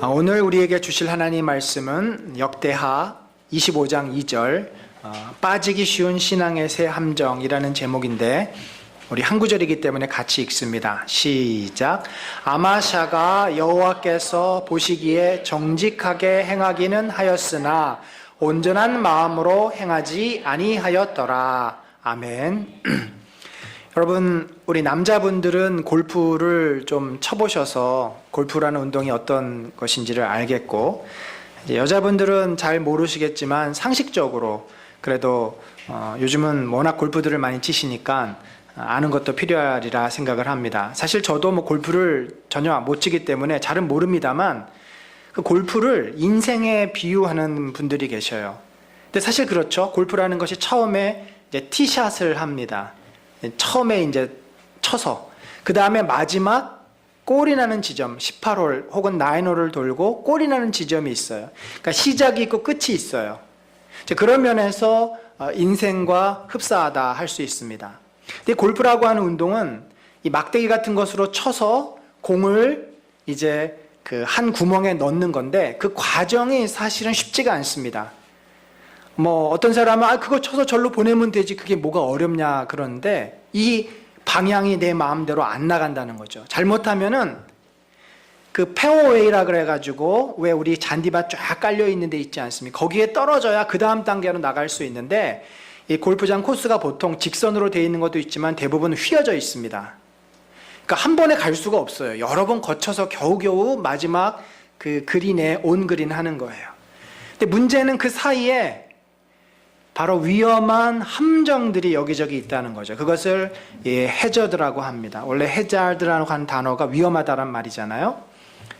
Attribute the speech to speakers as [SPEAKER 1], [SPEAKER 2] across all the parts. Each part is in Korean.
[SPEAKER 1] 오늘 우리에게 주실 하나님 말씀은 역대하 25장 2절 빠지기 쉬운 신앙의 새 함정이라는 제목인데 우리 한 구절이기 때문에 같이 읽습니다. 시작. 아마샤가 여호와께서 보시기에 정직하게 행하기는 하였으나 온전한 마음으로 행하지 아니하였더라. 아멘. 여러분, 우리 남자분들은 골프를 좀 쳐보셔서 골프라는 운동이 어떤 것인지를 알겠고, 이제 여자분들은 잘 모르시겠지만 상식적으로 그래도 요즘은 워낙 골프들을 많이 치시니까 아는 것도 필요하리라 생각을 합니다. 사실 저도 뭐 골프를 전혀 못 치기 때문에 잘은 모릅니다만 그 골프를 인생에 비유하는 분들이 계셔요. 근데 사실 그렇죠. 골프라는 것이 처음에 이제 티샷을 합니다. 처음에 이제 쳐서 그 다음에 마지막 골이 나는 지점 18홀 혹은 9홀을 돌고 골이 나는 지점이 있어요. 그러니까 시작이 있고 끝이 있어요. 그런 면에서 인생과 흡사하다 할 수 있습니다. 근데 골프라고 하는 운동은 이 막대기 같은 것으로 쳐서 공을 이제 그 한 구멍에 넣는 건데 그 과정이 사실은 쉽지가 않습니다. 뭐 어떤 사람은 그거 쳐서 절로 보내면 되지 그게 뭐가 어렵냐 그러는데 이 방향이 내 마음대로 안 나간다는 거죠. 잘못하면은 그 페어웨이라 그래가지고 왜 우리 잔디밭 쫙 깔려 있는 데 있지 않습니까? 거기에 떨어져야 그 다음 단계로 나갈 수 있는데 이 골프장 코스가 보통 직선으로 되어 있는 것도 있지만 대부분 휘어져 있습니다. 그러니까 한 번에 갈 수가 없어요. 여러 번 거쳐서 겨우겨우 마지막 그 그린에 온그린 하는 거예요. 근데 문제는 그 사이에 바로 위험한 함정들이 여기저기 있다는 거죠. 그것을 해저드라고 합니다. 원래 해저드라고 하는 단어가 위험하다란 말이잖아요.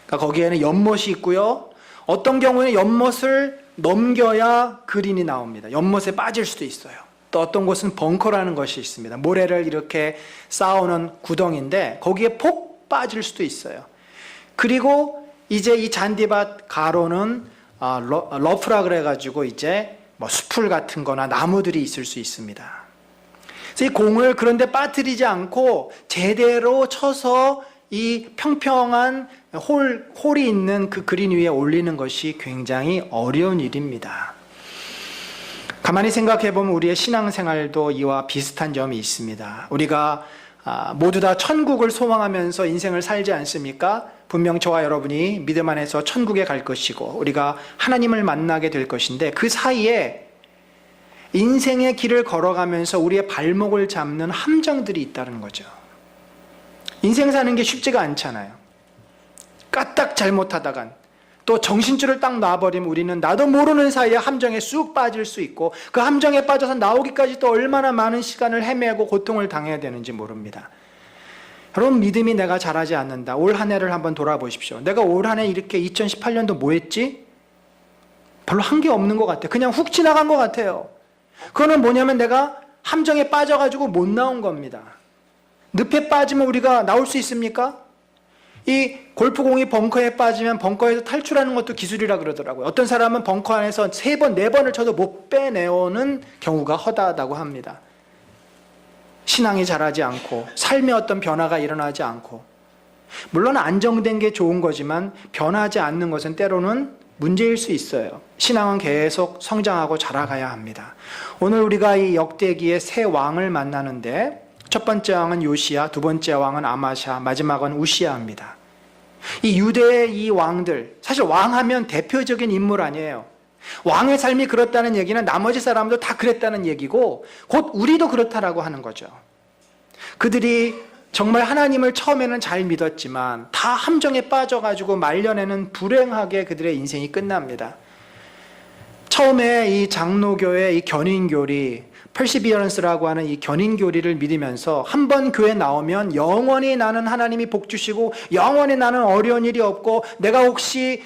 [SPEAKER 1] 그러니까 거기에는 연못이 있고요. 어떤 경우에는 연못을 넘겨야 그린이 나옵니다. 연못에 빠질 수도 있어요. 또 어떤 곳은 벙커라는 것이 있습니다. 모래를 이렇게 쌓아오는 구덩이인데 거기에 폭 빠질 수도 있어요. 그리고 이제 이 잔디밭 가로는 러프라 그래가지고 이제 뭐 숲풀 같은 거나 나무들이 있을 수 있습니다. 그래서 이 공을 그런데 빠뜨리지 않고 제대로 쳐서 이 평평한 홀이 있는 그 그린 위에 올리는 것이 굉장히 어려운 일입니다. 가만히 생각해 보면 우리의 신앙생활도 이와 비슷한 점이 있습니다. 우리가 모두 다 천국을 소망하면서 인생을 살지 않습니까? 분명 저와 여러분이 믿음 안에서 천국에 갈 것이고 우리가 하나님을 만나게 될 것인데 그 사이에 인생의 길을 걸어가면서 우리의 발목을 잡는 함정들이 있다는 거죠. 인생 사는 게 쉽지가 않잖아요. 까딱 잘못하다간 또 정신줄을 딱 놔버리면 우리는 나도 모르는 사이에 함정에 쑥 빠질 수 있고 그 함정에 빠져서 나오기까지 또 얼마나 많은 시간을 헤매고 고통을 당해야 되는지 모릅니다. 여러분, 믿음이 내가 잘하지 않는다. 올 한 해를 한번 돌아보십시오. 내가 올 한 해 이렇게 2018년도 뭐 했지? 별로 한 게 없는 것 같아요. 그냥 훅 지나간 것 같아요. 그거는 뭐냐면 내가 함정에 빠져가지고 못 나온 겁니다. 늪에 빠지면 우리가 나올 수 있습니까? 이 골프공이 벙커에 빠지면 벙커에서 탈출하는 것도 기술이라 그러더라고요. 어떤 사람은 벙커 안에서 3번, 4번을 쳐도 못 빼내오는 경우가 허다하다고 합니다. 신앙이 자라지 않고 삶의 어떤 변화가 일어나지 않고 물론 안정된 게 좋은 거지만 변하지 않는 것은 때로는 문제일 수 있어요. 신앙은 계속 성장하고 자라가야 합니다. 오늘 우리가 이 역대기의 새 왕을 만나는데 첫 번째 왕은 요시야, 두 번째 왕은 아마샤, 마지막은 우시야입니다. 이 유대의 이 왕들, 사실 왕하면 대표적인 인물 아니에요. 왕의 삶이 그렇다는 얘기는 나머지 사람도 다 그랬다는 얘기고 곧 우리도 그렇다라고 하는 거죠. 그들이 정말 하나님을 처음에는 잘 믿었지만 다 함정에 빠져가지고 말년에는 불행하게 그들의 인생이 끝납니다. 처음에 이 장로교의 이 견인교리 퍼시비어런스라고 하는 이 견인교리를 믿으면서 한 번 교회 나오면 영원히 나는 하나님이 복 주시고 영원히 나는 어려운 일이 없고 내가 혹시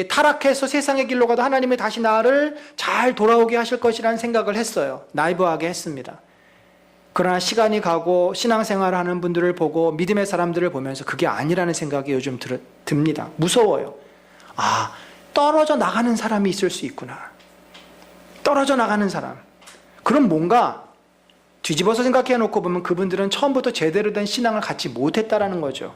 [SPEAKER 1] 타락해서 세상의 길로 가도 하나님이 다시 나를 잘 돌아오게 하실 것이라는 생각을 했어요. 나이브하게 했습니다. 그러나 시간이 가고 신앙생활을 하는 분들을 보고 믿음의 사람들을 보면서 그게 아니라는 생각이 요즘 듭니다. 무서워요. 떨어져 나가는 사람이 있을 수 있구나. 떨어져 나가는 사람. 그럼 뭔가 뒤집어서 생각해 놓고 보면 그분들은 처음부터 제대로 된 신앙을 갖지 못했다라는 거죠.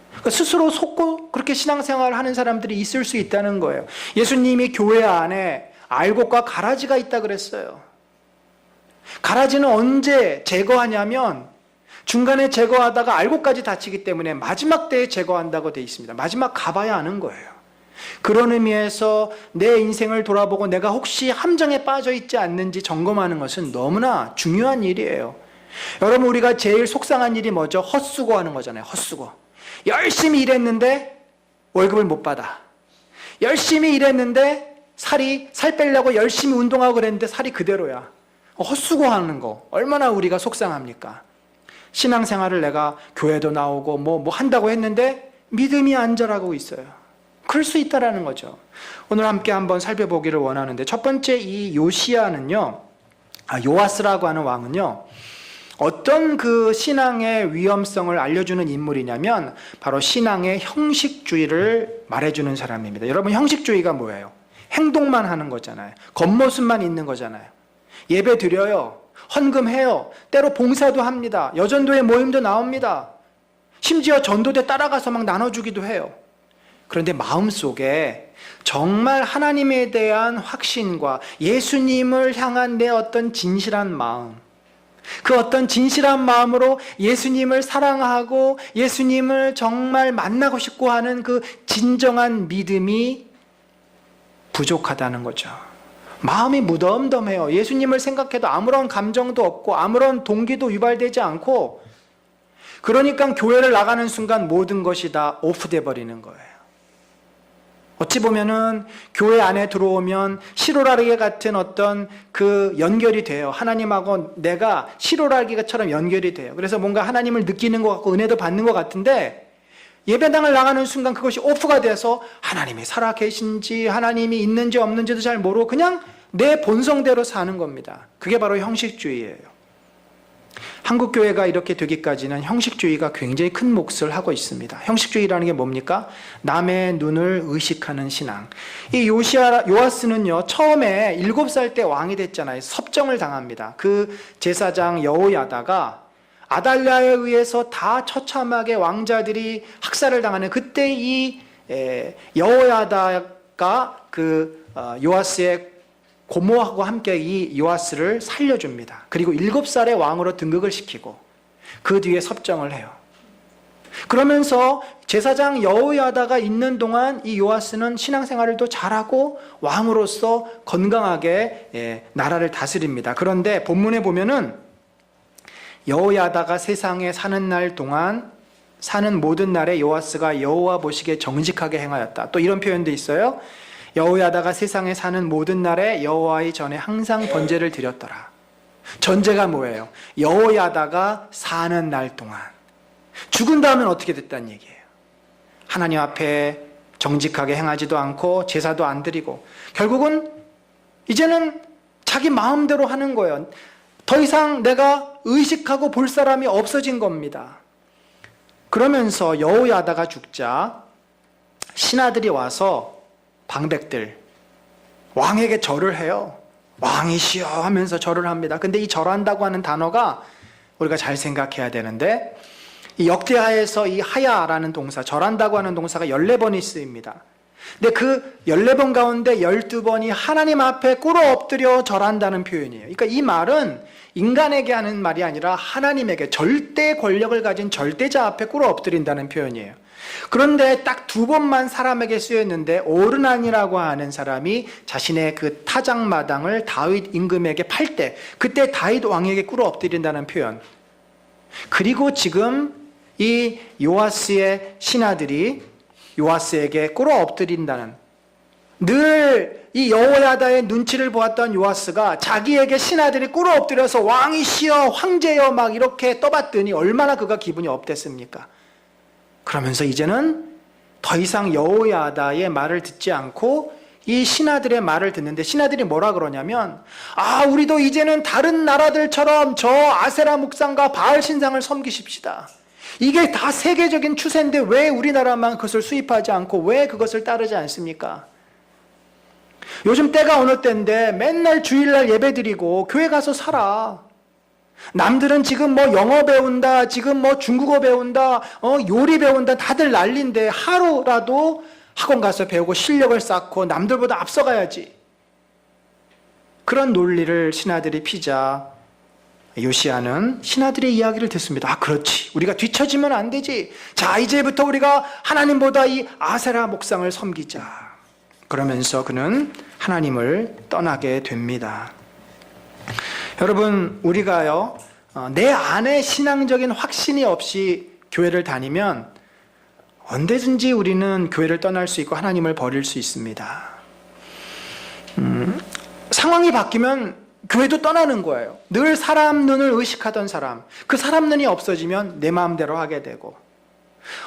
[SPEAKER 1] 그러니까 스스로 속고 그렇게 그렇게 신앙생활을 하는 사람들이 있을 수 있다는 거예요. 예수님이 교회 안에 알곡과 가라지가 있다 그랬어요. 가라지는 언제 제거하냐면 중간에 제거하다가 알곡까지 다치기 때문에 마지막 때에 제거한다고 되어 있습니다. 마지막 가봐야 하는 거예요. 그런 의미에서 내 인생을 돌아보고 내가 혹시 함정에 빠져 있지 않는지 점검하는 것은 너무나 중요한 일이에요. 여러분, 우리가 제일 속상한 일이 뭐죠? 헛수고하는 거잖아요. 헛수고. 열심히 일했는데 월급을 못 받아. 열심히 일했는데 살 빼려고 열심히 운동하고 그랬는데 살이 그대로야. 헛수고하는 거 얼마나 우리가 속상합니까? 신앙생활을 내가 교회도 나오고 뭐 한다고 했는데 믿음이 안 자라고 있어요. 그럴 수 있다라는 거죠. 오늘 함께 한번 살펴보기를 원하는데, 첫 번째 이 요시야는요, 요아스라고 하는 왕은요, 어떤 그 신앙의 위험성을 알려주는 인물이냐면 바로 신앙의 형식주의를 말해주는 사람입니다. 여러분, 형식주의가 뭐예요? 행동만 하는 거잖아요. 겉모습만 있는 거잖아요. 예배 드려요. 헌금해요. 때로 봉사도 합니다. 여전도의 모임도 나옵니다. 심지어 전도대 따라가서 막 나눠주기도 해요. 그런데 마음속에 정말 하나님에 대한 확신과 예수님을 향한 내 어떤 진실한 마음, 그 어떤 진실한 마음으로 예수님을 사랑하고 예수님을 정말 만나고 싶고 하는 그 진정한 믿음이 부족하다는 거죠. 마음이 무덤덤해요. 예수님을 생각해도 아무런 감정도 없고 아무런 동기도 유발되지 않고, 그러니까 교회를 나가는 순간 모든 것이 다 오프돼 버리는 거예요. 어찌 보면은 교회 안에 들어오면 시로라기 같은 어떤 그 연결이 돼요. 하나님하고 내가 시로라기처럼 연결이 돼요. 그래서 뭔가 하나님을 느끼는 것 같고 은혜도 받는 것 같은데, 예배당을 나가는 순간 그것이 오프가 돼서 하나님이 살아계신지 하나님이 있는지 없는지도 잘 모르고 그냥 내 본성대로 사는 겁니다. 그게 바로 형식주의예요. 한국교회가 이렇게 되기까지는 형식주의가 굉장히 큰 몫을 하고 있습니다. 형식주의라는 게 뭡니까? 남의 눈을 의식하는 신앙. 이 요아스는요, 처음에 7살 때 왕이 됐잖아요. 섭정을 당합니다. 그 제사장 여호야다가 아달랴에 의해서 다 처참하게 왕자들이 학살을 당하는 그때 이 여호야다가 그 요아스의 고모하고 함께 이 요아스를 살려줍니다. 그리고 7살의 왕으로 등극을 시키고 그 뒤에 섭정을 해요. 그러면서 제사장 여호야다가 있는 동안 이 요아스는 신앙생활을 또 잘하고 왕으로서 건강하게 나라를 다스립니다. 그런데 본문에 보면은 여호야다가 세상에 사는 날 동안 사는 모든 날에 요아스가 여호와 보시기에 정직하게 행하였다. 또 이런 표현도 있어요. 여호야다가 세상에 사는 모든 날에 여호와의 전에 항상 번제를 드렸더라. 전제가 뭐예요? 여호야다가 사는 날 동안. 죽은 다음엔 어떻게 됐다는 얘기예요? 하나님 앞에 정직하게 행하지도 않고 제사도 안 드리고 결국은 이제는 자기 마음대로 하는 거예요. 더 이상 내가 의식하고 볼 사람이 없어진 겁니다. 그러면서 여호야다가 죽자 신하들이 와서 방백들 왕에게 절을 해요. 왕이시여 하면서 절을 합니다. 근데 이 절한다고 하는 단어가 우리가 잘 생각해야 되는데, 이 역대하에서 이 하야라는 동사, 절한다고 하는 동사가 14번이 쓰입니다. 근데 그 14번 가운데 12번이 하나님 앞에 꿇어 엎드려 절한다는 표현이에요. 그러니까 이 말은 인간에게 하는 말이 아니라 하나님에게, 절대 권력을 가진 절대자 앞에 꿇어 엎드린다는 표현이에요. 그런데 딱 2번만 사람에게 쓰였는데, 오르난이라고 하는 사람이 자신의 그 타작마당을 다윗 임금에게 팔 때, 그때 다윗 왕에게 꿇어 엎드린다는 표현. 그리고 지금 이 요아스의 신하들이 요아스에게 꿇어 엎드린다는, 늘 이 여호야다의 눈치를 보았던 요아스가 자기에게 신하들이 꿇어 엎드려서 왕이시여 황제여 막 이렇게 떠받더니 얼마나 그가 기분이 업됐습니까? 그러면서 이제는 더 이상 여호야다의 말을 듣지 않고 이 신하들의 말을 듣는데, 신하들이 뭐라 그러냐면, 우리도 이제는 다른 나라들처럼 저 아세라 묵상과 바알 신상을 섬기십시다. 이게 다 세계적인 추세인데 왜 우리나라만 그것을 수입하지 않고 왜 그것을 따르지 않습니까? 요즘 때가 어느 때인데 맨날 주일날 예배드리고 교회 가서 살아. 남들은 지금 뭐 영어 배운다, 지금 뭐 중국어 배운다, 요리 배운다, 다들 난리인데 하루라도 학원 가서 배우고 실력을 쌓고 남들보다 앞서가야지. 그런 논리를 신하들이 피자 요시야는 신하들의 이야기를 듣습니다. 아, 그렇지. 우리가 뒤처지면 안 되지. 자, 이제부터 우리가 하나님보다 이 아세라 목상을 섬기자. 그러면서 그는 하나님을 떠나게 됩니다. 여러분, 우리가요, 내 안에 신앙적인 확신이 없이 교회를 다니면 언제든지 우리는 교회를 떠날 수 있고 하나님을 버릴 수 있습니다. 상황이 바뀌면 교회도 떠나는 거예요. 늘 사람 눈을 의식하던 사람, 그 사람 눈이 없어지면 내 마음대로 하게 되고,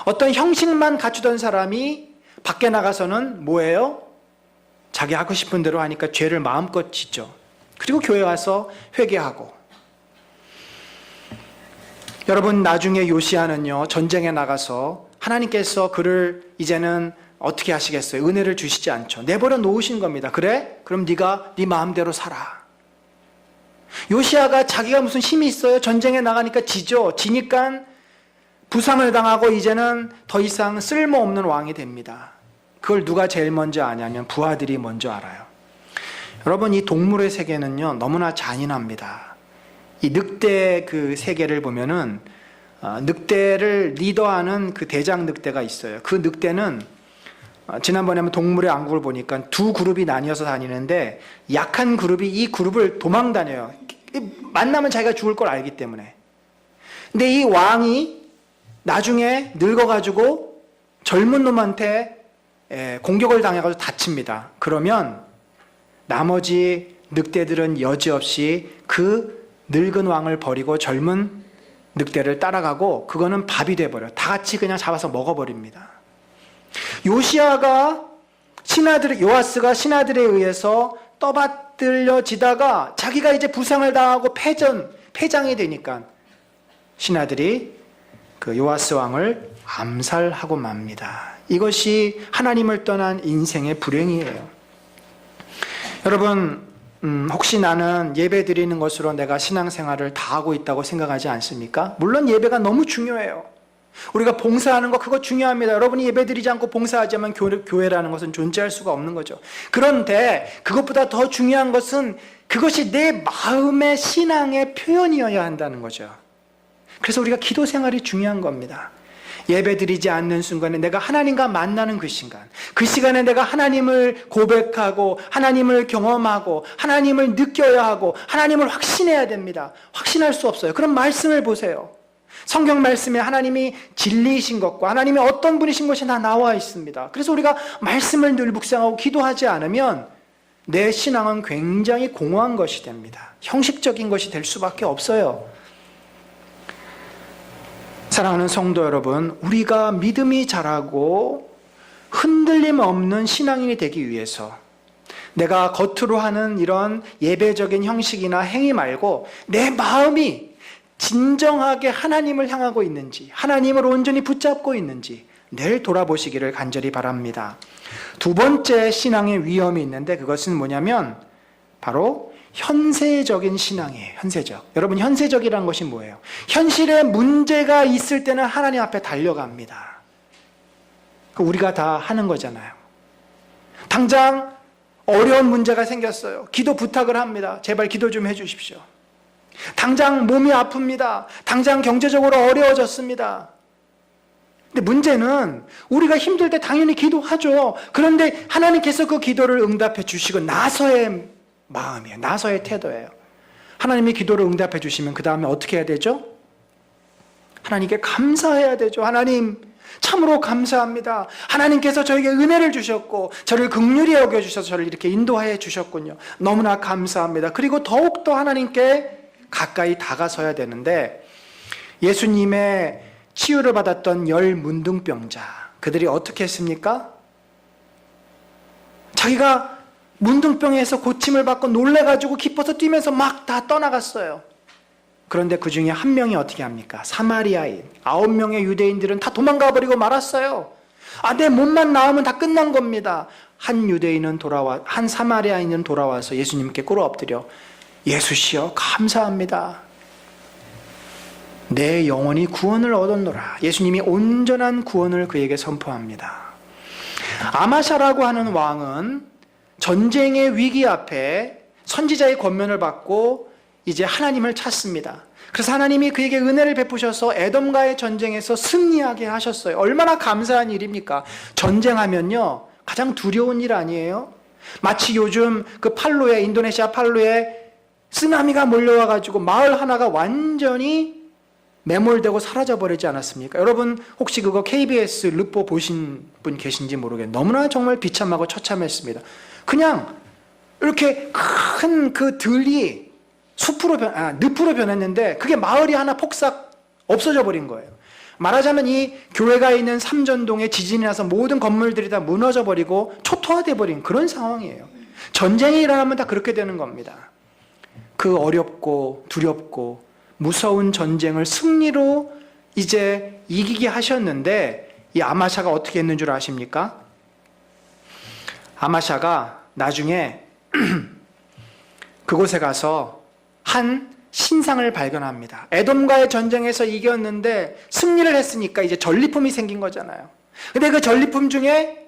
[SPEAKER 1] 어떤 형식만 갖추던 사람이 밖에 나가서는 뭐예요? 자기 하고 싶은 대로 하니까 죄를 마음껏 짓죠. 그리고 교회 와서 회개하고. 여러분, 나중에 요시야는요, 전쟁에 나가서 하나님께서 그를 이제는 어떻게 하시겠어요? 은혜를 주시지 않죠. 내버려 놓으신 겁니다. 그래? 그럼 네가 네 마음대로 살아. 요시야가 자기가 무슨 힘이 있어요? 전쟁에 나가니까 지죠. 지니까 부상을 당하고 이제는 더 이상 쓸모없는 왕이 됩니다. 그걸 누가 제일 먼저 아냐면 부하들이 먼저 알아요. 여러분, 이 동물의 세계는요, 너무나 잔인합니다. 이 늑대 그 세계를 보면은 늑대를 리더하는 그 대장 늑대가 있어요. 그 늑대는 지난번에 한번 동물의 왕국을 보니까 두 그룹이 나뉘어서 다니는데 약한 그룹이 이 그룹을 도망 다녀요. 만나면 자기가 죽을 걸 알기 때문에. 근데 이 왕이 나중에 늙어가지고 젊은 놈한테 공격을 당해가지고 다칩니다. 그러면 나머지 늑대들은 여지없이 그 늙은 왕을 버리고 젊은 늑대를 따라가고 그거는 밥이 돼버려요. 다 같이 그냥 잡아서 먹어버립니다. 요아스가 신하들에 의해서 떠받들려지다가 자기가 이제 부상을 당하고 패장이 되니까 신하들이 그 요아스 왕을 암살하고 맙니다. 이것이 하나님을 떠난 인생의 불행이에요. 여러분, 혹시 나는 예배 드리는 것으로 내가 신앙생활을 다 하고 있다고 생각하지 않습니까? 물론 예배가 너무 중요해요. 우리가 봉사하는 거 그거 중요합니다. 여러분이 예배 드리지 않고 봉사하자면 교회라는 것은 존재할 수가 없는 거죠. 그런데 그것보다 더 중요한 것은 그것이 내 마음의 신앙의 표현이어야 한다는 거죠. 그래서 우리가 기도 생활이 중요한 겁니다. 예배 드리지 않는 순간에 내가 하나님과 만나는 그 시간에 내가 하나님을 고백하고 하나님을 경험하고 하나님을 느껴야 하고 하나님을 확신해야 됩니다. 확신할 수 없어요. 그럼 말씀을 보세요. 성경 말씀에 하나님이 진리이신 것과 하나님이 어떤 분이신 것이 다 나와 있습니다. 그래서 우리가 말씀을 늘 묵상하고 기도하지 않으면 내 신앙은 굉장히 공허한 것이 됩니다. 형식적인 것이 될 수밖에 없어요. 사랑하는 성도 여러분, 우리가 믿음이 자라고 흔들림 없는 신앙인이 되기 위해서 내가 겉으로 하는 이런 예배적인 형식이나 행위 말고 내 마음이 진정하게 하나님을 향하고 있는지, 하나님을 온전히 붙잡고 있는지 늘 돌아보시기를 간절히 바랍니다. 두 번째 신앙의 위험이 있는데 그것은 뭐냐면 바로 현세적인 신앙이에요. 현세적. 여러분, 현세적이라는 것이 뭐예요? 현실에 문제가 있을 때는 하나님 앞에 달려갑니다. 우리가 다 하는 거잖아요. 당장 어려운 문제가 생겼어요. 기도 부탁을 합니다. 제발 기도 좀 해주십시오. 당장 몸이 아픕니다. 당장 경제적으로 어려워졌습니다. 근데 문제는 우리가 힘들 때 당연히 기도하죠. 그런데 하나님께서 그 기도를 응답해 주시고 나서의 마음이에요. 나서의 태도예요. 하나님이 기도를 응답해 주시면 그 다음에 어떻게 해야 되죠? 하나님께 감사해야 되죠. 하나님 참으로 감사합니다. 하나님께서 저에게 은혜를 주셨고 저를 긍휼히 여겨주셔서 저를 이렇게 인도하여 주셨군요. 너무나 감사합니다. 그리고 더욱더 하나님께 가까이 다가서야 되는데 예수님의 치유를 받았던 10 문둥병자, 그들이 어떻게 했습니까? 자기가 문둥병에서 고침을 받고 놀래가지고 기뻐서 뛰면서 막 다 떠나갔어요. 그런데 그 중에 한 명이 어떻게 합니까? 사마리아인 9명의 유대인들은 다 도망가 버리고 말았어요. 내 몸만 나으면 다 끝난 겁니다. 한 사마리아인은 돌아와서 예수님께 꿇어 엎드려 예수시여 감사합니다. 내 영혼이 구원을 얻었노라. 예수님이 온전한 구원을 그에게 선포합니다. 아마샤라고 하는 왕은 전쟁의 위기 앞에 선지자의 권면을 받고 이제 하나님을 찾습니다. 그래서 하나님이 그에게 은혜를 베푸셔서 에돔과의 전쟁에서 승리하게 하셨어요. 얼마나 감사한 일입니까? 전쟁하면요, 가장 두려운 일 아니에요? 마치 요즘 그 팔로에, 인도네시아 팔로에 쓰나미가 몰려와가지고 마을 하나가 완전히 매몰되고 사라져버리지 않았습니까? 여러분 혹시 그거 KBS 르포 보신 분 계신지 모르겠는데 너무나 정말 비참하고 처참했습니다. 그냥 이렇게 큰 그 들이 늪으로 변했는데 그게 마을이 하나 폭삭 없어져 버린 거예요. 말하자면 이 교회가 있는 삼전동에 지진이 나서 모든 건물들이 다 무너져 버리고 초토화돼 버린 그런 상황이에요. 전쟁이 일어나면 다 그렇게 되는 겁니다. 그 어렵고 두렵고 무서운 전쟁을 승리로 이제 이기게 하셨는데 이 아마샤가 어떻게 했는 줄 아십니까? 아마샤가 나중에 그곳에 가서 한 신상을 발견합니다. 에돔과의 전쟁에서 이겼는데 승리를 했으니까 이제 전리품이 생긴 거잖아요. 근데 그 전리품 중에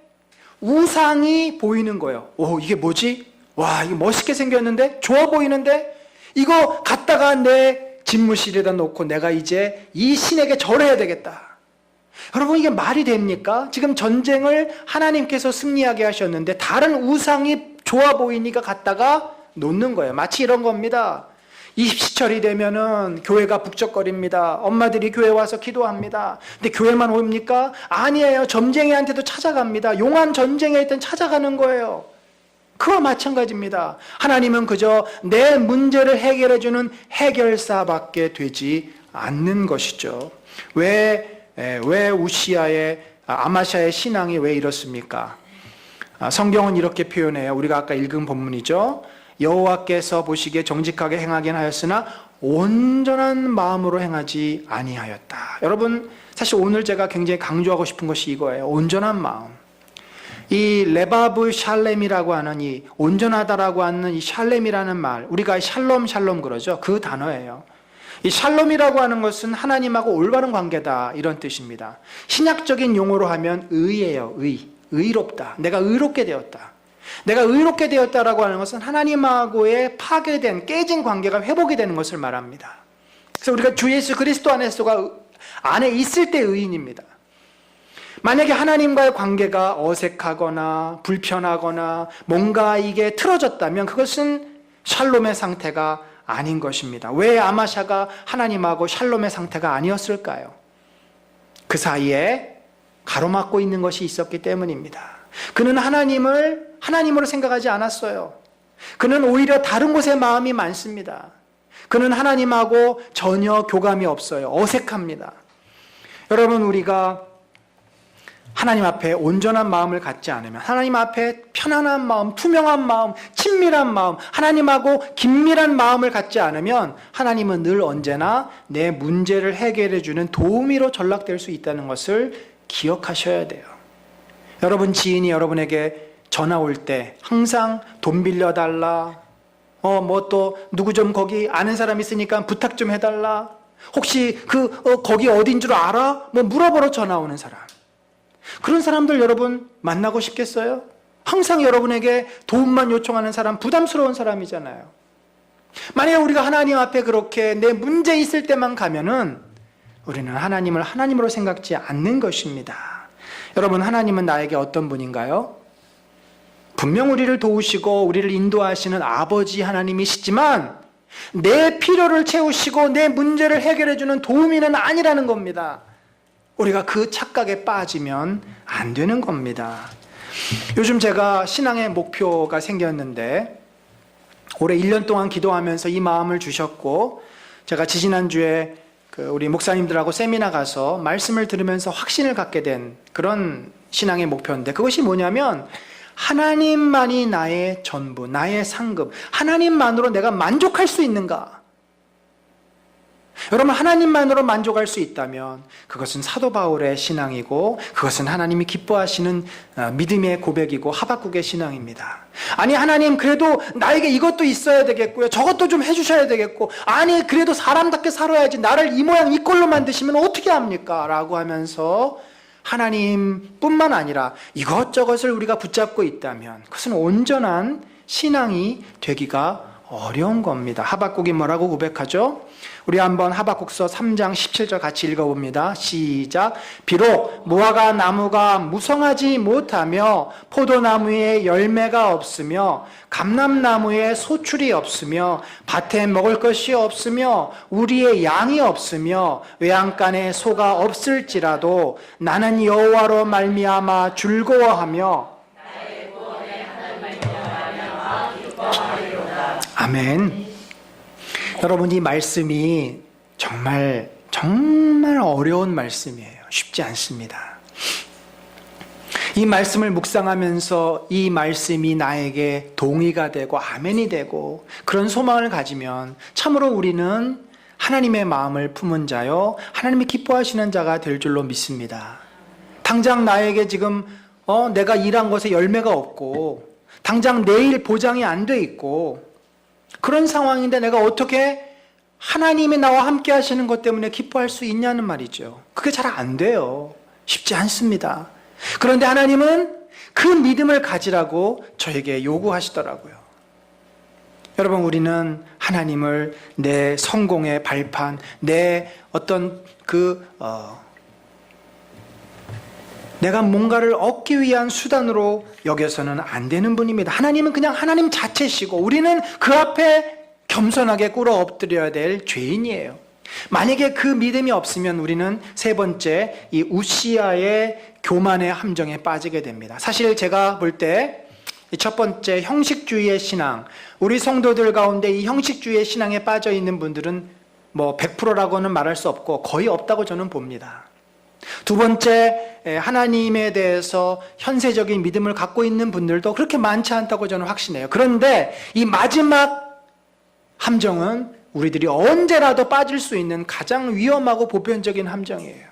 [SPEAKER 1] 우상이 보이는 거예요. 오, 이게 뭐지? 와, 이거 멋있게 생겼는데? 좋아 보이는데? 이거 갖다가 내 집무실에다 놓고 내가 이제 이 신에게 절해야 되겠다. 여러분 이게 말이 됩니까? 지금 전쟁을 하나님께서 승리하게 하셨는데 다른 우상이 좋아 보이니까 갖다가 놓는 거예요. 마치 이런 겁니다. 입시철이 되면은 교회가 북적거립니다. 엄마들이 교회 와서 기도합니다. 근데 교회만 옵니까? 아니에요. 점쟁이한테도 찾아갑니다. 용한 전쟁에 있던 찾아가는 거예요. 그와 마찬가지입니다. 하나님은 그저 내 문제를 해결해주는 해결사밖에 되지 않는 것이죠. 왜 우시아의 아마샤의 신앙이 왜 이렇습니까? 성경은 이렇게 표현해요. 우리가 아까 읽은 본문이죠. 여호와께서 보시기에 정직하게 행하긴 하였으나 온전한 마음으로 행하지 아니하였다. 여러분 사실 오늘 제가 굉장히 강조하고 싶은 것이 이거예요. 온전한 마음. 이 레바브 샬렘이라고 하는 이 온전하다라고 하는 이 샬렘이라는 말, 우리가 샬롬 그러죠. 그 단어예요. 이 샬롬이라고 하는 것은 하나님하고 올바른 관계다 이런 뜻입니다. 신약적인 용어로 하면 의예요. 의롭다. 내가 의롭게 되었다. 내가 의롭게 되었다라고 하는 것은 하나님하고의 파괴된 깨진 관계가 회복이 되는 것을 말합니다. 그래서 우리가 주 예수 그리스도 안에 있을 때 의인입니다. 만약에 하나님과의 관계가 어색하거나 불편하거나 뭔가 이게 틀어졌다면 그것은 샬롬의 상태가 아닌 것입니다. 왜 아마샤가 하나님하고 샬롬의 상태가 아니었을까요? 그 사이에 가로막고 있는 것이 있었기 때문입니다. 그는 하나님으로 생각하지 않았어요. 그는 오히려 다른 곳에 마음이 많습니다. 그는 하나님하고 전혀 교감이 없어요. 어색합니다. 여러분 우리가 하나님 앞에 온전한 마음을 갖지 않으면 하나님 앞에 편안한 마음, 투명한 마음, 친밀한 마음, 하나님하고 긴밀한 마음을 갖지 않으면 하나님은 늘 언제나 내 문제를 해결해 주는 도우미로 전락될 수 있다는 것을 기억하셔야 돼요. 여러분 지인이 여러분에게 전화 올 때 항상 돈 빌려달라, 뭐 또 누구 좀 거기 아는 사람 있으니까 부탁 좀 해달라, 혹시 거기 어딘 줄 알아? 뭐 물어보러 전화 오는 사람, 그런 사람들 여러분 만나고 싶겠어요? 항상 여러분에게 도움만 요청하는 사람, 부담스러운 사람이잖아요. 만약에 우리가 하나님 앞에 그렇게 내 문제 있을 때만 가면은 우리는 하나님을 하나님으로 생각지 않는 것입니다. 여러분 하나님은 나에게 어떤 분인가요? 분명 우리를 도우시고 우리를 인도하시는 아버지 하나님이시지만 내 필요를 채우시고 내 문제를 해결해주는 도우미는 아니라는 겁니다. 우리가 그 착각에 빠지면 안 되는 겁니다. 요즘 제가 신앙의 목표가 생겼는데 올해 1년 동안 기도하면서 이 마음을 주셨고, 제가 지지난주에 우리 목사님들하고 세미나 가서 말씀을 들으면서 확신을 갖게 된 그런 신앙의 목표인데, 그것이 뭐냐면 하나님만이 나의 전부, 나의 상급, 하나님만으로 내가 만족할 수 있는가? 여러분, 하나님만으로 만족할 수 있다면 그것은 사도 바울의 신앙이고 그것은 하나님이 기뻐하시는 믿음의 고백이고 하박국의 신앙입니다. 아니, 하나님 그래도 나에게 이것도 있어야 되겠고요, 저것도 좀 해주셔야 되겠고, 아니 그래도 사람답게 살아야지, 나를 이 모양 이 꼴로 만드시면 어떻게 합니까? 라고 하면서 하나님뿐만 아니라 이것저것을 우리가 붙잡고 있다면 그것은 온전한 신앙이 되기가 어려운 겁니다. 하박국이 뭐라고 고백하죠? 우리 한번 하박국서 3장 17절 같이 읽어봅니다. 시작. 비록 무화과 나무가 무성하지 못하며 포도나무에 열매가 없으며 감람나무에 소출이 없으며 밭에 먹을 것이 없으며 우리의 양이 없으며 외양간에 소가 없을지라도 나는 여호와로 말미암아 즐거워하며 아멘. 여러분, 이 말씀이 정말 어려운 말씀이에요. 쉽지 않습니다. 이 말씀을 묵상하면서 이 말씀이 나에게 동의가 되고 아멘이 되고 그런 소망을 가지면 참으로 우리는 하나님의 마음을 품은 자요, 하나님이 기뻐하시는 자가 될 줄로 믿습니다. 당장 나에게 지금 내가 일한 것에 열매가 없고 당장 내일 보장이 안 돼 있고 그런 상황인데 내가 어떻게 하나님이 나와 함께 하시는 것 때문에 기뻐할 수 있냐는 말이죠. 그게 잘 안 돼요. 쉽지 않습니다. 그런데 하나님은 그 믿음을 가지라고 저에게 요구하시더라고요. 여러분, 우리는 하나님을 내 성공의 발판, 내 어떤 내가 뭔가를 얻기 위한 수단으로 여겨서는 안 되는 분입니다. 하나님은 그냥 하나님 자체시고 우리는 그 앞에 겸손하게 꿇어 엎드려야 될 죄인이에요. 만약에 그 믿음이 없으면 우리는 세 번째, 이 우시아의 교만의 함정에 빠지게 됩니다. 사실 제가 볼 때 첫 번째, 형식주의의 신앙, 우리 성도들 가운데 이 형식주의의 신앙에 빠져 있는 분들은 뭐 100%라고는 말할 수 없고 거의 없다고 저는 봅니다. 두 번째, 하나님에 대해서 현세적인 믿음을 갖고 있는 분들도 그렇게 많지 않다고 저는 확신해요. 그런데 이 마지막 함정은 우리들이 언제라도 빠질 수 있는 가장 위험하고 보편적인 함정이에요.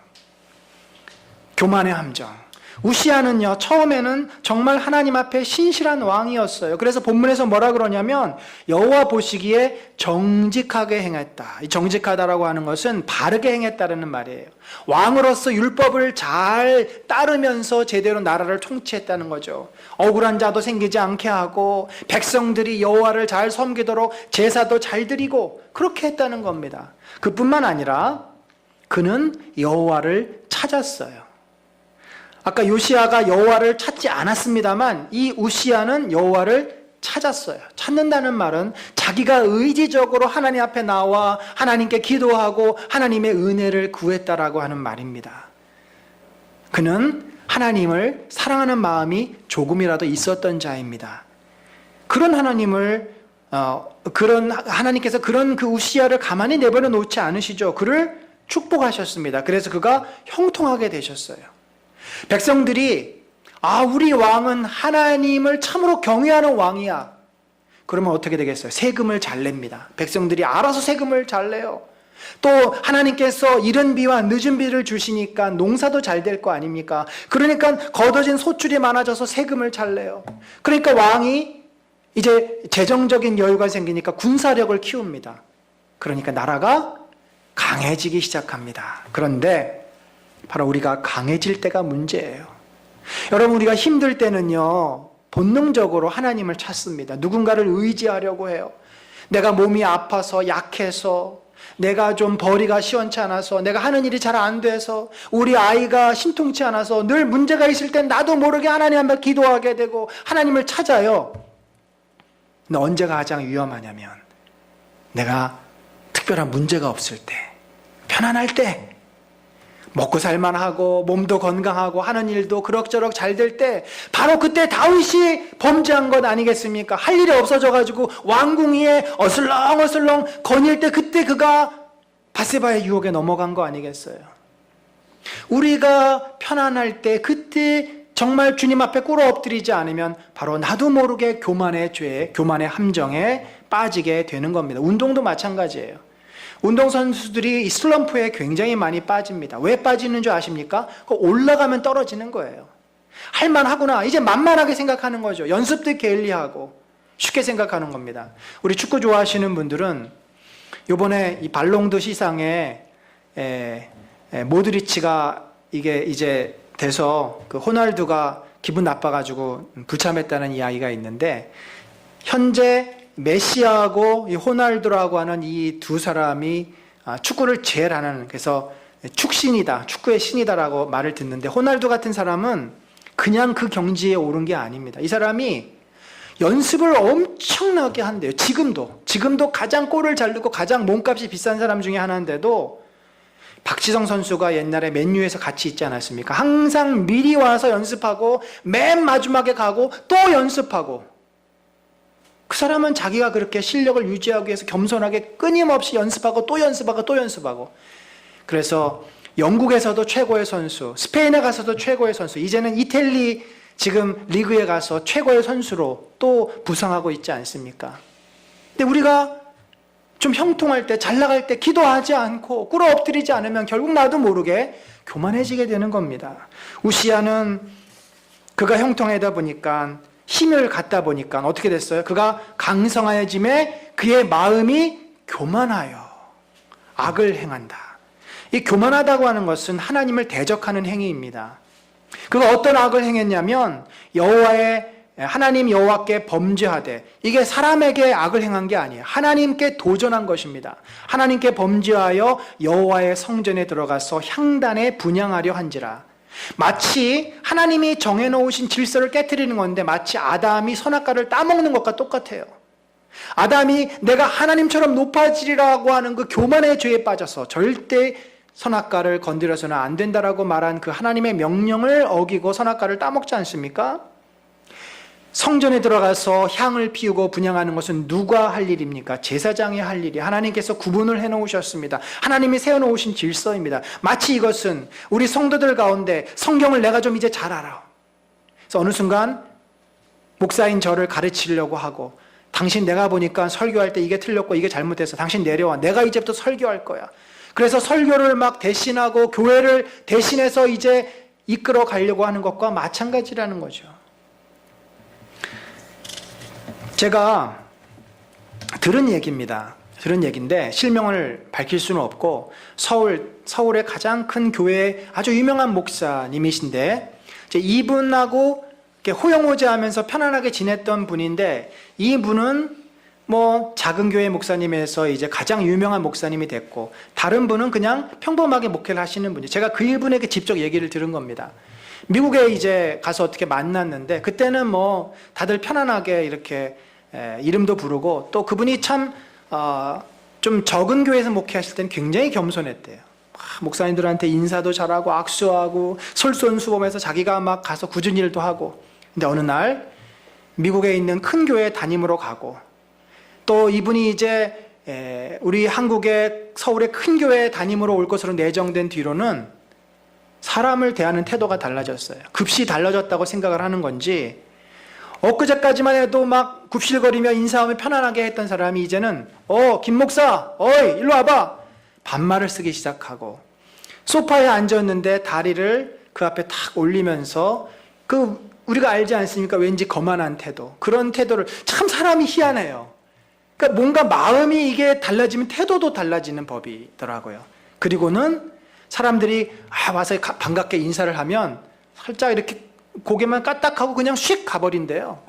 [SPEAKER 1] 교만의 함정. 우시아는요, 처음에는 정말 하나님 앞에 신실한 왕이었어요. 그래서 본문에서 뭐라 그러냐면 여호와 보시기에 정직하게 행했다. 이 정직하다라고 하는 것은 바르게 행했다라는 말이에요. 왕으로서 율법을 잘 따르면서 제대로 나라를 통치했다는 거죠. 억울한 자도 생기지 않게 하고 백성들이 여호와를 잘 섬기도록 제사도 잘 드리고 그렇게 했다는 겁니다. 그뿐만 아니라 그는 여호와를 찾았어요. 아까 요시아가 여호와를 찾지 않았습니다만 이 우시아는 여호와를 찾았어요. 찾는다는 말은 자기가 의지적으로 하나님 앞에 나와 하나님께 기도하고 하나님의 은혜를 구했다라고 하는 말입니다. 그는 하나님을 사랑하는 마음이 조금이라도 있었던 자입니다. 그런 하나님께서 그런 그 우시아를 가만히 내버려 놓지 않으시죠. 그를 축복하셨습니다. 그래서 그가 형통하게 되셨어요. 백성들이 우리 왕은 하나님을 참으로 경외하는 왕이야. 그러면 어떻게 되겠어요? 세금을 잘 냅니다. 백성들이 알아서 세금을 잘 내요. 또 하나님께서 이른 비와 늦은 비를 주시니까 농사도 잘 될 거 아닙니까? 그러니까 거둬진 소출이 많아져서 세금을 잘 내요. 그러니까 왕이 이제 재정적인 여유가 생기니까 군사력을 키웁니다. 그러니까 나라가 강해지기 시작합니다. 그런데 바로 우리가 강해질 때가 문제예요. 여러분, 우리가 힘들 때는요, 본능적으로 하나님을 찾습니다. 누군가를 의지하려고 해요. 내가 몸이 아파서, 약해서, 내가 좀 벌이가 시원치 않아서, 내가 하는 일이 잘 안 돼서, 우리 아이가 신통치 않아서 늘 문제가 있을 땐 나도 모르게 하나님 앞에 기도하게 되고 하나님을 찾아요. 근데 언제가 가장 위험하냐면 내가 특별한 문제가 없을 때, 편안할 때, 먹고 살만하고 몸도 건강하고 하는 일도 그럭저럭 잘 될 때, 바로 그때 다윗이 범죄한 것 아니겠습니까? 할 일이 없어져가지고 왕궁위에 어슬렁어슬렁 거닐 때 그때 그가 밧세바의 유혹에 넘어간 거 아니겠어요? 우리가 편안할 때 그때 정말 주님 앞에 꿇어 엎드리지 않으면 바로 나도 모르게 교만의 죄, 교만의 함정에 빠지게 되는 겁니다. 운동도 마찬가지예요. 운동선수들이 이 슬럼프에 굉장히 많이 빠집니다. 왜 빠지는 줄 아십니까? 올라가면 떨어지는 거예요. 할만하구나. 이제 만만하게 생각하는 거죠. 연습도 게을리하고 쉽게 생각하는 겁니다. 우리 축구 좋아하시는 분들은 이번에 이 발롱도 시상에 모드리치가 이게 이제 돼서 그 호날두가 기분 나빠가지고 불참했다는 이야기가 있는데, 현재 메시하고 이 호날두라고 하는 이 두 사람이 축구를 제일 하는, 그래서 축신이다, 축구의 신이다라고 말을 듣는데, 호날두 같은 사람은 그냥 그 경지에 오른 게 아닙니다. 이 사람이 연습을 엄청나게 한대요. 지금도 가장 골을 잘 넣고 가장 몸값이 비싼 사람 중에 하나인데도, 박지성 선수가 옛날에 맨유에서 같이 있지 않았습니까? 항상 미리 와서 연습하고 맨 마지막에 가고 또 연습하고, 그 사람은 자기가 그렇게 실력을 유지하기 위해서 겸손하게 끊임없이 연습하고 또 연습하고 또 연습하고, 그래서 영국에서도 최고의 선수, 스페인에 가서도 최고의 선수, 이제는 이탈리 지금 리그에 가서 최고의 선수로 또 부상하고 있지 않습니까? 근데 우리가 좀 형통할 때, 잘 나갈 때 기도하지 않고 꿇어 엎드리지 않으면 결국 나도 모르게 교만해지게 되는 겁니다. 우시아는 그가 형통하다 보니까, 힘을 갖다 보니까 어떻게 됐어요? 그가 강성하여짐에 그의 마음이 교만하여 악을 행한다. 이 교만하다고 하는 것은 하나님을 대적하는 행위입니다. 그가 어떤 악을 행했냐면, 하나님 여호와께 범죄하되, 이게 사람에게 악을 행한 게 아니에요. 하나님께 도전한 것입니다. 하나님께 범죄하여 여호와의 성전에 들어가서 향단에 분향하려 한지라. 마치 하나님이 정해놓으신 질서를 깨트리는 건데, 마치 아담이 선악과를 따먹는 것과 똑같아요. 아담이 내가 하나님처럼 높아지리라고 하는 그 교만의 죄에 빠져서 절대 선악과를 건드려서는 안 된다라고 말한 그 하나님의 명령을 어기고 선악과를 따먹지 않습니까? 성전에 들어가서 향을 피우고 분향하는 것은 누가 할 일입니까? 제사장이 할 일이, 하나님께서 구분을 해놓으셨습니다. 하나님이 세워놓으신 질서입니다. 마치 이것은 우리 성도들 가운데 성경을 내가 좀 이제 잘 알아. 그래서 어느 순간 목사인 저를 가르치려고 하고, 당신 내가 보니까 설교할 때 이게 틀렸고 이게 잘못해서 당신 내려와. 내가 이제부터 설교할 거야. 그래서 설교를 막 대신하고 교회를 대신해서 이제 이끌어 가려고 하는 것과 마찬가지라는 거죠. 제가 들은 얘기입니다. 들은 얘기인데 실명을 밝힐 수는 없고, 서울의 가장 큰 교회의 아주 유명한 목사님이신데, 이제 이분하고 호영호재하면서 편안하게 지냈던 분인데, 이분은 뭐 작은 교회 목사님에서 이제 가장 유명한 목사님이 됐고, 다른 분은 그냥 평범하게 목회를 하시는 분이, 제가 그 이분에게 직접 얘기를 들은 겁니다. 미국에 이제 가서 어떻게 만났는데, 그때는 뭐 다들 편안하게 이렇게 이름도 부르고, 또 그분이 참 좀 적은 교회에서 목회하실 때는 굉장히 겸손했대요. 목사님들한테 인사도 잘하고 악수하고 솔선수범해서 자기가 막 가서 굳은 일도 하고. 근데 어느 날 미국에 있는 큰 교회 담임으로 가고, 또 이분이 이제 우리 한국의 서울의 큰 교회 담임으로 올 것으로 내정된 뒤로는 사람을 대하는 태도가 달라졌어요. 급시 달라졌다고 생각을 하는 건지, 엊그제까지만 해도 막 굽실거리며 인사하며 편안하게 했던 사람이 이제는 김 목사, 어이 일로 와봐, 반말을 쓰기 시작하고, 소파에 앉았는데 다리를 그 앞에 탁 올리면서 우리가 알지 않습니까? 왠지 거만한 태도, 그런 태도를, 참 사람이 희한해요. 그러니까 뭔가 마음이 이게 달라지면 태도도 달라지는 법이더라고요. 그리고는 사람들이 와서 반갑게 인사를 하면 살짝 이렇게 고개만 까딱하고 그냥 휙 가버린대요.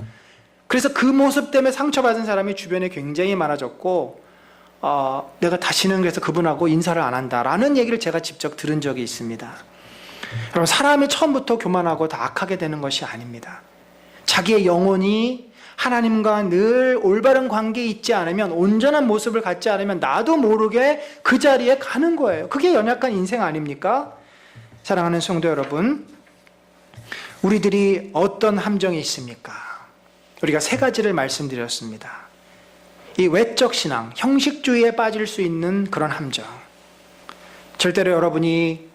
[SPEAKER 1] 그래서 그 모습 때문에 상처받은 사람이 주변에 굉장히 많아졌고, 내가 다시는 그래서 그분하고 인사를 안 한다라는 얘기를 제가 직접 들은 적이 있습니다. 여러분, 사람이 처음부터 교만하고 다 악하게 되는 것이 아닙니다. 자기의 영혼이 하나님과 늘 올바른 관계에 있지 않으면, 온전한 모습을 갖지 않으면 나도 모르게 그 자리에 가는 거예요. 그게 연약한 인생 아닙니까? 사랑하는 성도 여러분, 우리들이 어떤 함정이 있습니까? 우리가 세 가지를 말씀드렸습니다. 이 외적 신앙, 형식주의에 빠질 수 있는 그런 함정. 절대로 여러분이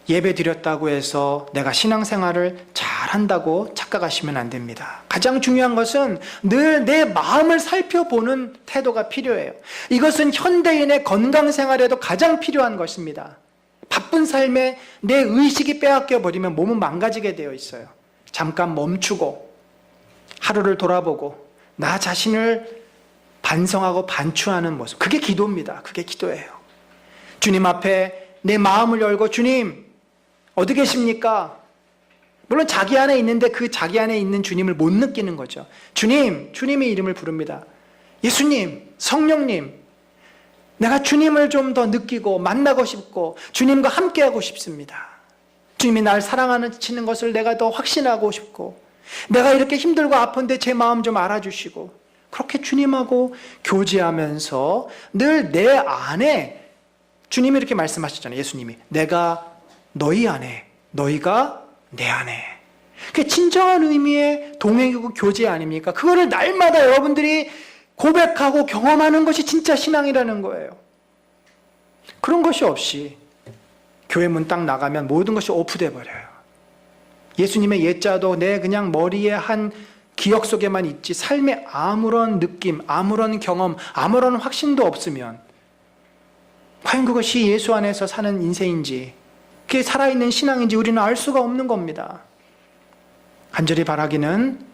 [SPEAKER 1] 예배 드렸다고 해서 내가 신앙생활을 잘 잘한다고 착각하시면 안 됩니다. 가장 중요한 것은 늘 내 마음을 살펴보는 태도가 필요해요. 이것은 현대인의 건강 생활에도 가장 필요한 것입니다. 바쁜 삶에 내 의식이 빼앗겨 버리면 몸은 망가지게 되어 있어요. 잠깐 멈추고 하루를 돌아보고 나 자신을 반성하고 반추하는 모습, 그게 기도입니다. 그게 기도예요. 주님 앞에 내 마음을 열고, 주님 어디 계십니까? 물론 자기 안에 있는데 그 자기 안에 있는 주님을 못 느끼는 거죠. 주님, 주님의 이름을 부릅니다. 예수님, 성령님, 내가 주님을 좀 더 느끼고 만나고 싶고 주님과 함께하고 싶습니다. 주님이 날 사랑하시는 것을 내가 더 확신하고 싶고, 내가 이렇게 힘들고 아픈데 제 마음 좀 알아주시고, 그렇게 주님하고 교제하면서 늘 내 안에, 주님이 이렇게 말씀하셨잖아요. 예수님이 내가 너희 안에, 너희가 내 안에. 그게 진정한 의미의 동행이고 교제 아닙니까? 그거를 날마다 여러분들이 고백하고 경험하는 것이 진짜 신앙이라는 거예요. 그런 것이 없이 교회 문 딱 나가면 모든 것이 오프돼 버려요. 예수님의 예자도 내 그냥 머리에 한 기억 속에만 있지 삶에 아무런 느낌, 아무런 경험, 아무런 확신도 없으면 과연 그것이 예수 안에서 사는 인생인지, 그게 살아있는 신앙인지 우리는 알 수가 없는 겁니다. 간절히 바라기는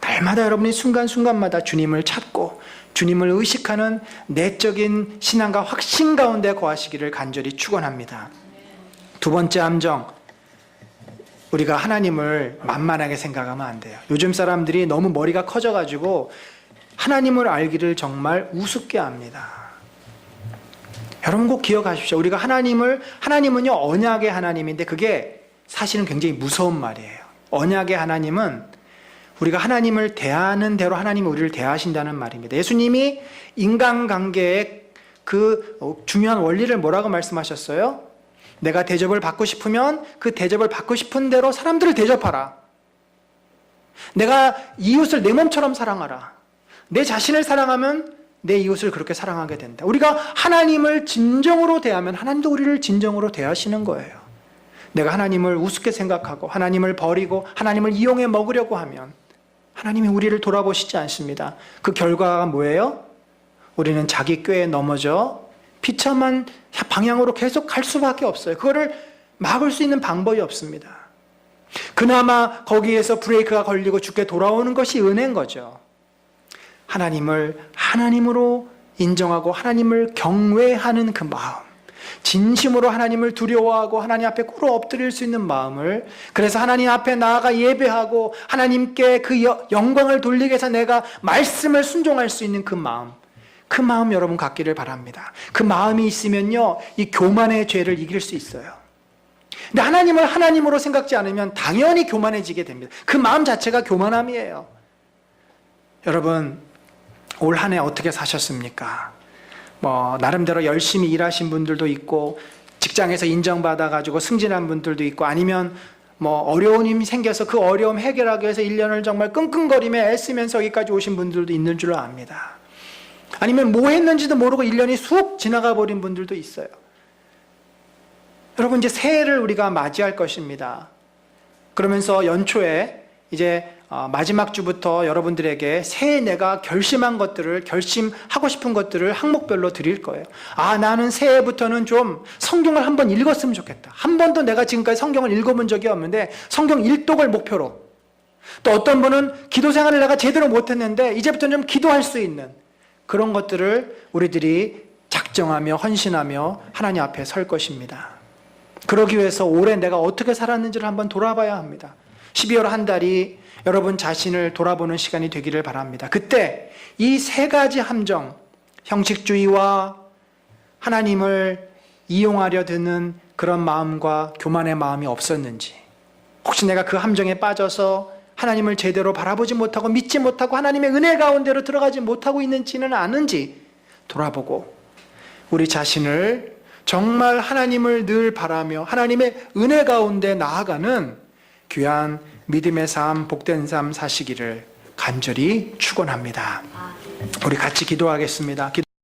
[SPEAKER 1] 날마다 여러분이 순간순간마다 주님을 찾고 주님을 의식하는 내적인 신앙과 확신 가운데 거하시기를 간절히 축원합니다. 두 번째 함정, 우리가 하나님을 만만하게 생각하면 안 돼요. 요즘 사람들이 너무 머리가 커져가지고 하나님을 알기를 정말 우습게 합니다. 여러분 꼭 기억하십시오. 우리가 하나님은요 언약의 하나님인데 그게 사실은 굉장히 무서운 말이에요. 언약의 하나님은 우리가 하나님을 대하는 대로 하나님이 우리를 대하신다는 말입니다. 예수님이 인간관계의 그 중요한 원리를 뭐라고 말씀하셨어요? 내가 대접을 받고 싶으면 그 대접을 받고 싶은 대로 사람들을 대접하라. 내가 이웃을 내 몸처럼 사랑하라. 내 자신을 사랑하면 내 이웃을 그렇게 사랑하게 된다. 우리가 하나님을 진정으로 대하면 하나님도 우리를 진정으로 대하시는 거예요. 내가 하나님을 우습게 생각하고 하나님을 버리고 하나님을 이용해 먹으려고 하면 하나님이 우리를 돌아보시지 않습니다. 그 결과가 뭐예요? 우리는 자기 꾀에 넘어져 비참한 방향으로 계속 갈 수밖에 없어요. 그거를 막을 수 있는 방법이 없습니다. 그나마 거기에서 브레이크가 걸리고 죽게 돌아오는 것이 은혜인 거죠. 하나님을 하나님으로 인정하고 하나님을 경외하는 그 마음, 진심으로 하나님을 두려워하고 하나님 앞에 꿇어 엎드릴 수 있는 마음을, 그래서 하나님 앞에 나아가 예배하고 하나님께 그 영광을 돌리기 위해서 내가 말씀을 순종할 수 있는 그 마음 여러분 갖기를 바랍니다. 그 마음이 있으면요 이 교만의 죄를 이길 수 있어요. 근데 하나님을 하나님으로 생각지 않으면 당연히 교만해지게 됩니다. 그 마음 자체가 교만함이에요. 여러분 올 한 해 어떻게 사셨습니까? 나름대로 열심히 일하신 분들도 있고 직장에서 인정받아가지고 승진한 분들도 있고, 아니면 어려운 힘이 생겨서 그 어려움 해결하기 위해서 1년을 정말 끙끙거리며 애쓰면서 여기까지 오신 분들도 있는 줄로 압니다. 아니면 뭐 했는지도 모르고 1년이 쑥 지나가 버린 분들도 있어요. 여러분 이제 새해를 우리가 맞이할 것입니다. 그러면서 연초에 이제 마지막 주부터 여러분들에게 새해 내가 결심한 것들을, 결심하고 싶은 것들을 항목별로 드릴 거예요. 나는 새해부터는 좀 성경을 한번 읽었으면 좋겠다. 한 번도 내가 지금까지 성경을 읽어본 적이 없는데 성경 일독을 목표로, 또 어떤 분은 기도 생활을 내가 제대로 못했는데 이제부터는 좀 기도할 수 있는 그런 것들을 우리들이 작정하며 헌신하며 하나님 앞에 설 것입니다. 그러기 위해서 올해 내가 어떻게 살았는지를 한번 돌아봐야 합니다. 12월 한 달이 여러분 자신을 돌아보는 시간이 되기를 바랍니다. 그때 이 세 가지 함정, 형식주의와 하나님을 이용하려 드는 그런 마음과 교만의 마음이 없었는지, 혹시 내가 그 함정에 빠져서 하나님을 제대로 바라보지 못하고 믿지 못하고 하나님의 은혜 가운데로 들어가지 못하고 있는지는 아는지 돌아보고 우리 자신을 정말 하나님을 늘 바라며 하나님의 은혜 가운데 나아가는 귀한 믿음의 삶, 복된 삶 사시기를 간절히 축원합니다. 우리 같이 기도하겠습니다.